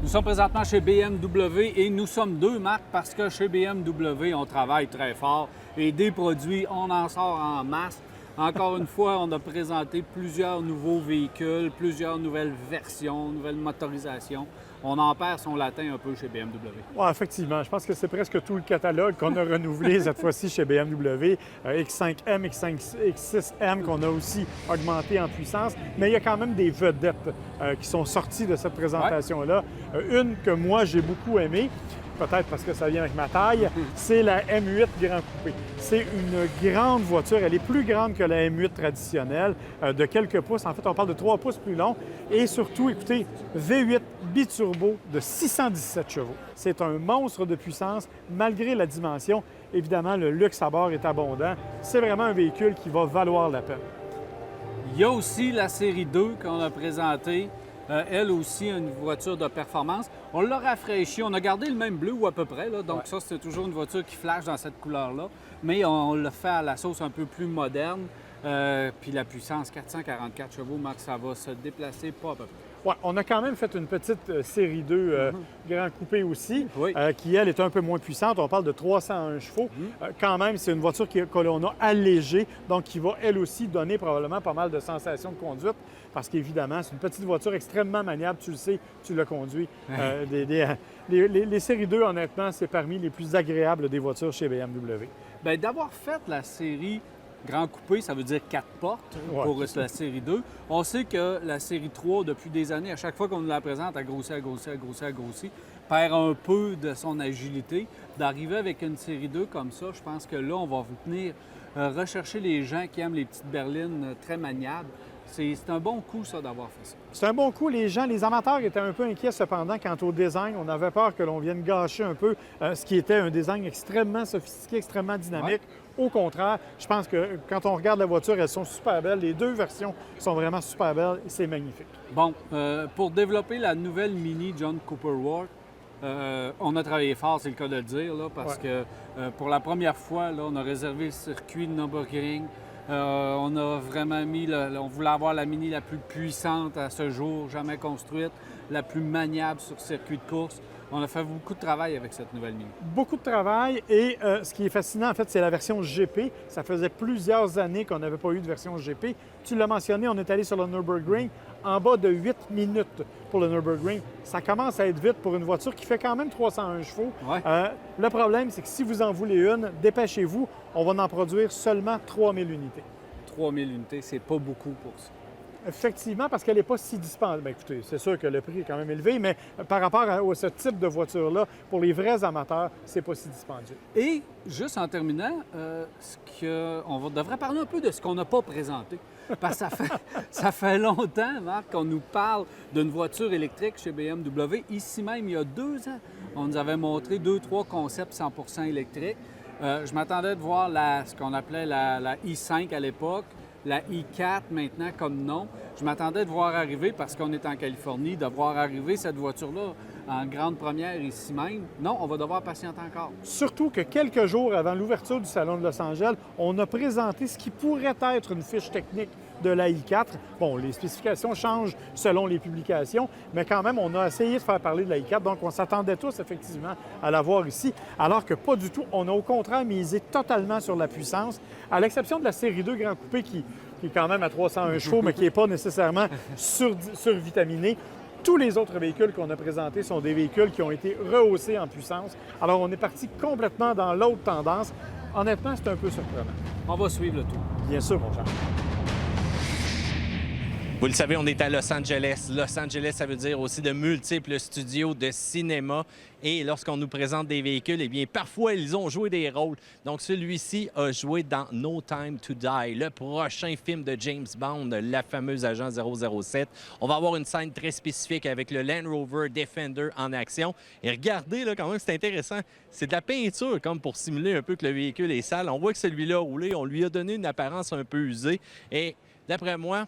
Nous sommes présentement chez BMW et nous sommes deux marques parce que chez BMW, on travaille très fort et des produits, on en sort en masse. Encore une fois, on a présenté plusieurs nouveaux véhicules, plusieurs nouvelles versions, nouvelles motorisations. On en perd son latin un peu chez BMW. Oui, effectivement. Je pense que c'est presque tout le catalogue qu'on a renouvelé cette fois-ci chez BMW. X5M, X6M qu'on a aussi augmenté en puissance. Mais il y a quand même des vedettes qui sont sorties de cette présentation-là. Une que moi, j'ai beaucoup aimée, peut-être parce que ça vient avec ma taille, c'est la M8 Grand Coupé. C'est une grande voiture. Elle est plus grande que la M8 traditionnelle, de quelques pouces. En fait, on parle de 3 pouces plus long. Et surtout, écoutez, V8 biturbo de 617 chevaux. C'est un monstre de puissance, malgré la dimension. Évidemment, le luxe à bord est abondant. C'est vraiment un véhicule qui va valoir la peine. Il y a aussi la série 2 qu'on a présentée. Elle aussi, une voiture de performance. On l'a rafraîchie. On a gardé le même bleu ou à peu près. Là. Donc ça, c'est toujours une voiture qui flash dans cette couleur-là. Mais on l'a fait à la sauce un peu plus moderne. Puis la puissance, 444 chevaux, Marc, ça va se déplacer pas à peu près. Oui, on a quand même fait une petite série 2 Grand Coupé aussi, Oui. qui, elle, est un peu moins puissante. On parle de 301 chevaux. Quand même, c'est une voiture que l'on a allégée, donc qui va, elle aussi, donner probablement pas mal de sensations de conduite, parce qu'évidemment, c'est une petite voiture extrêmement maniable. Tu le sais, tu l'as conduit. Les séries 2, honnêtement, c'est parmi les plus agréables des voitures chez BMW. Bien, d'avoir fait la série Grand Coupé, ça veut dire 4 portes pour la série 2. On sait que la série 3, depuis des années, à chaque fois qu'on nous la présente, elle grossit, perd un peu de son agilité. D'arriver avec une série 2 comme ça, je pense que là, on va venir rechercher les gens qui aiment les petites berlines très maniables. C'est un bon coup, ça, d'avoir fait ça. C'est un bon coup. Les amateurs étaient un peu inquiets cependant quant au design. On avait peur que l'on vienne gâcher un peu ce qui était un design extrêmement sophistiqué, extrêmement dynamique. Au contraire, je pense que quand on regarde la voiture, elles sont super belles. Les deux versions sont vraiment super belles et c'est magnifique. Bon, pour développer la nouvelle Mini John Cooper Worth, on a travaillé fort, c'est le cas de le dire, là, parce que pour la première fois, là, on a réservé le circuit de Nürburgring. On a vraiment on voulait avoir la Mini la plus puissante à ce jour, jamais construite, la plus maniable sur circuit de course. On a fait beaucoup de travail avec cette nouvelle Mini. Beaucoup de travail et ce qui est fascinant, en fait, c'est la version GP. Ça faisait plusieurs années qu'on n'avait pas eu de version GP. Tu l'as mentionné, on est allé sur le Nürburgring en bas de 8 minutes pour le Nürburgring. Ça commence à être vite pour une voiture qui fait quand même 301 chevaux. Le problème, c'est que si vous en voulez une, dépêchez-vous. On va en produire seulement 3000 unités. 3000 unités, c'est pas beaucoup pour ça. Effectivement, parce qu'elle n'est pas si dispendieux. Bien, écoutez, c'est sûr que le prix est quand même élevé, mais par rapport à ce type de voiture-là, pour les vrais amateurs, c'est pas si dispendieux. Et juste en terminant, on devrait parler un peu de ce qu'on n'a pas présenté. Parce que ça fait longtemps, Marc, qu'on nous parle d'une voiture électrique chez BMW. Ici même, il y a 2 ans, on nous avait montré 2-3 concepts 100% électriques. Je m'attendais de voir ce qu'on appelait la i5 à l'époque, la i4 maintenant comme nom. Je m'attendais de voir arriver, parce qu'on est en Californie, de voir arriver cette voiture-là en grande première ici même. Non, on va devoir patienter encore. Surtout que quelques jours avant l'ouverture du Salon de Los Angeles, on a présenté ce qui pourrait être une fiche technique de la i4. Bon, les spécifications changent selon les publications, mais quand même, on a essayé de faire parler de la i4, donc on s'attendait tous effectivement à la voir ici, alors que pas du tout. On a au contraire misé totalement sur la puissance, à l'exception de la série 2 Grand Coupé qui est quand même à 301 chevaux, mais qui n'est pas nécessairement survitaminé. Tous les autres véhicules qu'on a présentés sont des véhicules qui ont été rehaussés en puissance. Alors, on est parti complètement dans l'autre tendance. Honnêtement, c'est un peu surprenant. On va suivre le tout. Bien sûr, mon cher. Vous le savez, on est à Los Angeles. Los Angeles, ça veut dire aussi de multiples studios de cinéma. Et lorsqu'on nous présente des véhicules, eh bien, parfois, ils ont joué des rôles. Donc, celui-ci a joué dans No Time to Die, le prochain film de James Bond, la fameuse Agent 007. On va avoir une scène très spécifique avec le Land Rover Defender en action. Et regardez, là, quand même, c'est intéressant. C'est de la peinture, comme pour simuler un peu que le véhicule est sale. On voit que celui-là a roulé. On lui a donné une apparence un peu usée. Et d'après moi,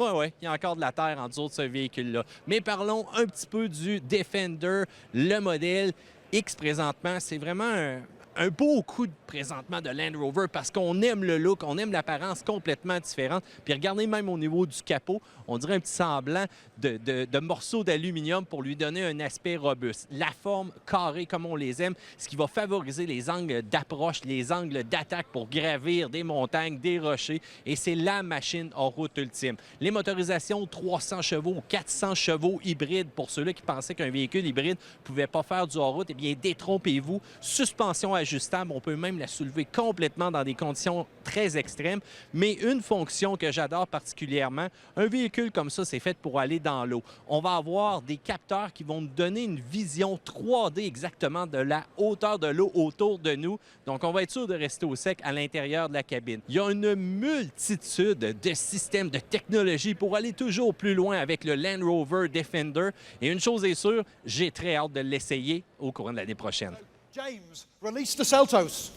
oui, il y a encore de la terre en dessous de ce véhicule-là. Mais parlons un petit peu du Defender, le modèle X présentement. C'est vraiment un beau coup présentement de Land Rover parce qu'on aime le look, on aime l'apparence complètement différente. Puis regardez même au niveau du capot, on dirait un petit semblant de morceaux d'aluminium pour lui donner un aspect robuste. La forme carrée comme on les aime, ce qui va favoriser les angles d'approche, les angles d'attaque pour gravir des montagnes, des rochers. Et c'est la machine hors route ultime. Les motorisations 300 chevaux, 400 chevaux hybrides, pour ceux-là qui pensaient qu'un véhicule hybride ne pouvait pas faire du hors route, eh bien détrompez-vous. Suspension ajustable, on peut même la soulever complètement dans des conditions très extrêmes. Mais une fonction que j'adore particulièrement, un véhicule comme ça, c'est fait pour aller dans l'eau. On va avoir des capteurs qui vont nous donner une vision 3D exactement de la hauteur de l'eau autour de nous. Donc, on va être sûr de rester au sec à l'intérieur de la cabine. Il y a une multitude de systèmes, de technologies pour aller toujours plus loin avec le Land Rover Defender. Et une chose est sûre, j'ai très hâte de l'essayer au courant de l'année prochaine. James, release the Seltos.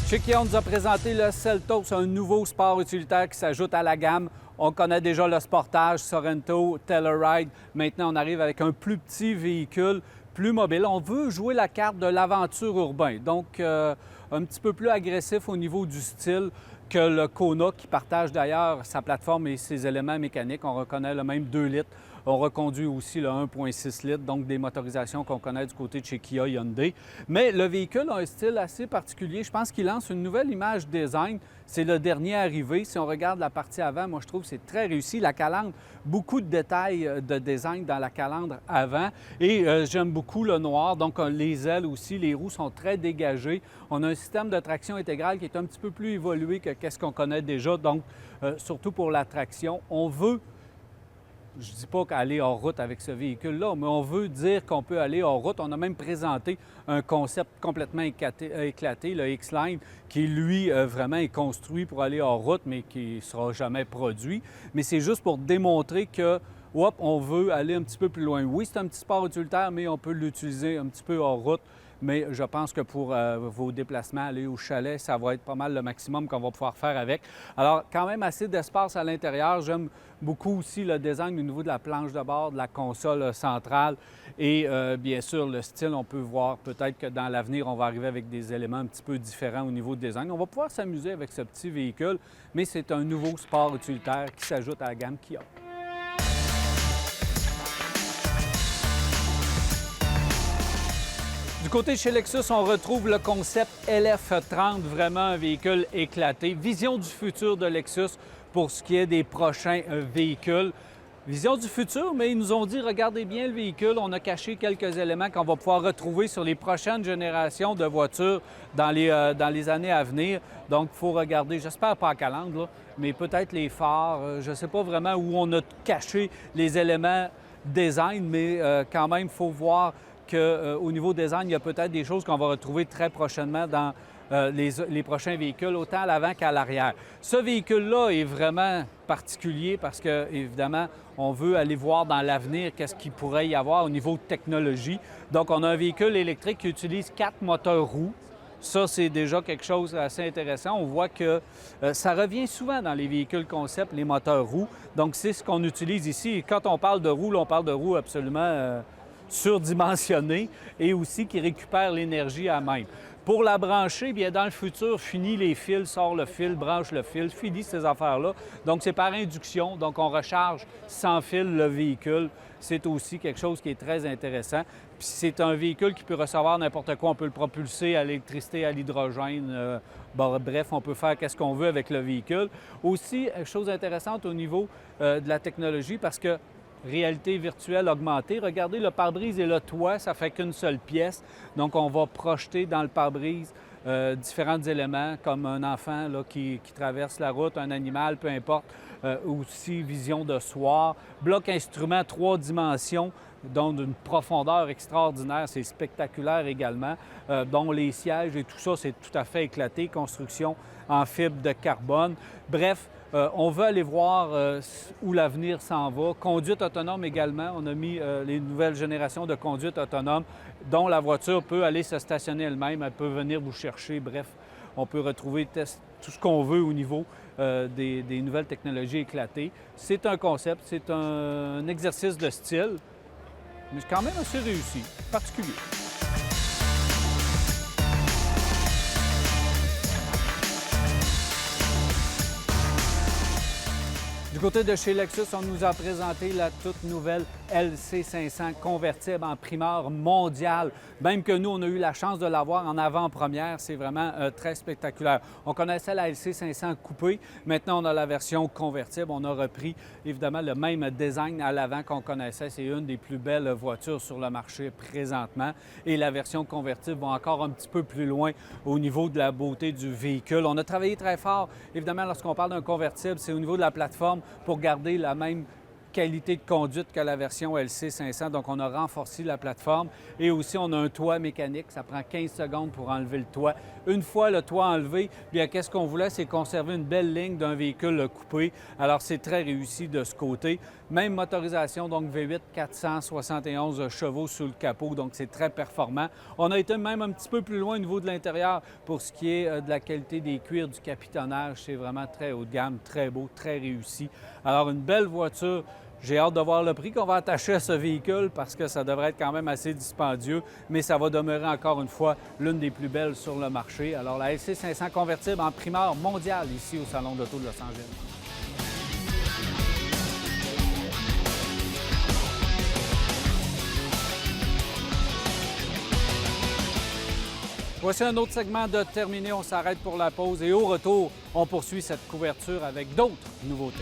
Chez Kia, on nous a présenté le Seltos, un nouveau sport utilitaire qui s'ajoute à la gamme. On connaît déjà le Sportage, Sorento, Telluride. Maintenant, on arrive avec un plus petit véhicule, plus mobile. On veut jouer la carte de l'aventure urbain, donc un petit peu plus agressif au niveau du style que le Kona, qui partage d'ailleurs sa plateforme et ses éléments mécaniques. On reconnaît le même 2 litres. On reconduit aussi le 1,6 litres, donc des motorisations qu'on connaît du côté de chez Kia Hyundai. Mais le véhicule a un style assez particulier. Je pense qu'il lance une nouvelle image design. C'est le dernier arrivé. Si on regarde la partie avant, moi, je trouve que c'est très réussi. La calandre, beaucoup de détails de design dans la calandre avant. Et j'aime beaucoup le noir. Donc, les ailes aussi, les roues sont très dégagées. On a un système de traction intégrale qui est un petit peu plus évolué que ce qu'on connaît déjà. Donc, surtout pour la traction, on veut... Je ne dis pas qu'aller hors route avec ce véhicule-là, mais on veut dire qu'on peut aller hors route. On a même présenté un concept complètement éclaté, le X-Line, qui, lui, vraiment est construit pour aller hors route, mais qui ne sera jamais produit. Mais c'est juste pour démontrer que, hop, on veut aller un petit peu plus loin. Oui, c'est un petit sport utilitaire, mais on peut l'utiliser un petit peu hors route. Mais je pense que pour vos déplacements, aller au chalet, ça va être pas mal le maximum qu'on va pouvoir faire avec. Alors, quand même assez d'espace à l'intérieur. J'aime beaucoup aussi le design au niveau de la planche de bord, de la console centrale et bien sûr le style. On peut voir peut-être que dans l'avenir, on va arriver avec des éléments un petit peu différents au niveau du design. On va pouvoir s'amuser avec ce petit véhicule, mais c'est un nouveau sport utilitaire qui s'ajoute à la gamme Kia. Du côté chez Lexus, on retrouve le concept LF30, vraiment un véhicule éclaté. Vision du futur de Lexus pour ce qui est des prochains véhicules. Vision du futur, mais ils nous ont dit, regardez bien le véhicule, on a caché quelques éléments qu'on va pouvoir retrouver sur les prochaines générations de voitures dans les années à venir. Donc, il faut regarder, j'espère pas à calandre, là, mais peut-être les phares, je ne sais pas vraiment où on a caché les éléments design, mais quand même, il faut voir qu'au niveau design, il y a peut-être des choses qu'on va retrouver très prochainement dans les prochains véhicules, autant à l'avant qu'à l'arrière. Ce véhicule-là est vraiment particulier parce que, évidemment, on veut aller voir dans l'avenir qu'est-ce qu'il pourrait y avoir au niveau de technologie. Donc, on a un véhicule électrique qui utilise 4 moteurs roues. Ça, c'est déjà quelque chose d'assez intéressant. On voit que ça revient souvent dans les véhicules concept, les moteurs roues. Donc, c'est ce qu'on utilise ici. Et quand on parle de roues, là, on parle de roues absolument surdimensionnées et aussi qui récupèrent l'énergie à même. Pour la brancher, bien dans le futur, fini les fils, sort le fil, branche le fil, fini ces affaires-là. Donc, c'est par induction. Donc, on recharge sans fil le véhicule. C'est aussi quelque chose qui est très intéressant. Puis, c'est un véhicule qui peut recevoir n'importe quoi. On peut le propulser à l'électricité, à l'hydrogène. Bref, on peut faire ce qu'on veut avec le véhicule. Aussi, chose intéressante au niveau de la technologie, parce que réalité virtuelle augmentée. Regardez, le pare-brise et le toit, ça fait qu'une seule pièce. Donc, on va projeter dans le pare-brise différents éléments, comme un enfant là, qui traverse la route, un animal, peu importe. Aussi, vision de soir. Bloc instrument 3 dimensions. dont d'une profondeur extraordinaire, c'est spectaculaire également, dont les sièges et tout ça, c'est tout à fait éclaté, construction en fibre de carbone. Bref, on veut aller voir où l'avenir s'en va. Conduite autonome également, on a mis les nouvelles générations de conduite autonome, dont la voiture peut aller se stationner elle-même, elle peut venir vous chercher, bref, on peut retrouver tout ce qu'on veut au niveau des nouvelles technologies éclatées. C'est un concept, c'est un exercice de style, mais c'est quand même assez réussi, particulier. Du côté de chez Lexus, on nous a présenté la toute nouvelle LC500 convertible en primeur mondiale. Même que nous, on a eu la chance de l'avoir en avant-première. C'est vraiment très spectaculaire. On connaissait la LC500 coupée. Maintenant, on a la version convertible. On a repris, évidemment, le même design à l'avant qu'on connaissait. C'est une des plus belles voitures sur le marché présentement. Et la version convertible va encore un petit peu plus loin au niveau de la beauté du véhicule. On a travaillé très fort. Évidemment, lorsqu'on parle d'un convertible, c'est au niveau de la plateforme pour garder la même qualité de conduite que la version LC500. Donc, on a renforcé la plateforme et aussi, on a un toit mécanique. Ça prend 15 secondes pour enlever le toit. Une fois le toit enlevé, bien, qu'est-ce qu'on voulait? C'est conserver une belle ligne d'un véhicule coupé. Alors, c'est très réussi de ce côté. Même motorisation, donc V8, 471 chevaux sous le capot. Donc, c'est très performant. On a été même un petit peu plus loin au niveau de l'intérieur pour ce qui est de la qualité des cuirs, du capitonnage. C'est vraiment très haut de gamme, très beau, très réussi. Alors, une belle voiture. J'ai hâte de voir le prix qu'on va attacher à ce véhicule parce que ça devrait être quand même assez dispendieux, mais ça va demeurer encore une fois l'une des plus belles sur le marché. Alors, la LC500 convertible en primeur mondiale ici au Salon de l'Auto de Los Angeles. Voici un autre segment de terminé. On s'arrête pour la pause et au retour, on poursuit cette couverture avec d'autres nouveautés.